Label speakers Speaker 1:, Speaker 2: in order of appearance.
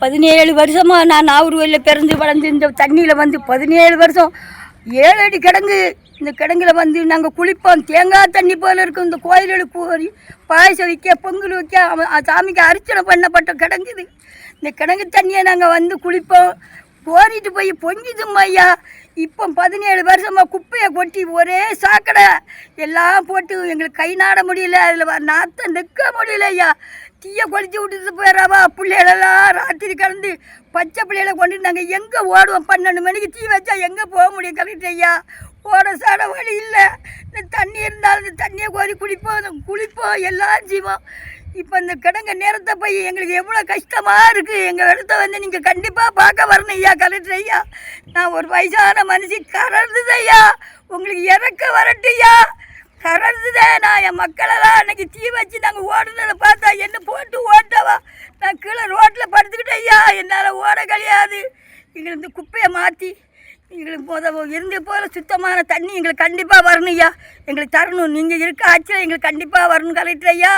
Speaker 1: 17 வருஷமாக நான் நாகர்கோயிலில் பிறந்து வளர்ந்து இந்த தண்ணியில் வந்து 17 வருஷம் 7 அடி கிடங்கு. இந்த கிடங்குல வந்து நாங்கள் குளிப்போம். தேங்காய் தண்ணி போல் இருக்கும். இந்த கோயிலுக்கு போய் பாயசம் வைக்க, பொங்கல் வைக்க, சாமிக்கு அர்ச்சனை பண்ணப்பட்ட கிடங்கு இது. இந்த கிடங்கு தண்ணியை நாங்கள் வந்து குளிப்போம். கோரிட்டு போய் பொங்கிதும் ஐயா. இப்போ 17 வருஷமாக குப்பையை கொட்டி ஒரே சாக்கடை எல்லாம் போட்டு எங்களுக்கு கை நாட முடியல. அதில் நாற்றம் நிற்க முடியல ஐயா. தீயை கொளிச்சு விட்டுட்டு போயிடறாவா. பிள்ளைகளெல்லாம் ராத்திரி கலந்து பச்சை பிள்ளைகளை கொண்டுட்டு நாங்கள் எங்கே ஓடுவோம்? 12 மணிக்கு தீ வச்சா எங்கே போக முடியும் கரெக்ட் ஐயா? ஓட சாட வழி இல்லை. இந்த தண்ணி இருந்தாலும் இந்த தண்ணியை கோரி குளிப்போம் எல்லாம் செய்வோம். இப்போ இந்த கிடங்க நேரத்தை போய் எங்களுக்கு எவ்வளோ கஷ்டமாக இருக்குது. எங்கள் இடத்த வந்து நீங்கள் கண்டிப்பாக பார்க்க வரணும் ஐயா கலெக்டர் ஐயா. நான் ஒரு வயசான மனுஷி கறந்துது ஐயா. உங்களுக்கு இறக்க வரட்டு ஐயா. கறந்துதே. நான் என் மக்களெல்லாம் அன்றைக்கி தீ வச்சு நாங்கள் ஓடுனதை பார்த்தா என்ன போட்டு ஓட்டவா. நான் கீழே ரோட்டில் படுத்துக்கிட்டேன் ஐயா. என்னால் ஓட கிடையாது. எங்களுக்கு இந்த குப்பையை மாற்றி எங்களுக்கு இருந்து போல சுத்தமான தண்ணி எங்களுக்கு கண்டிப்பாக வரணும் ஐயா. எங்களுக்கு தரணும். நீங்கள் இருக்க ஆட்சியில் எங்களுக்கு கண்டிப்பாக வரணும் கலெக்டர் ஐயா.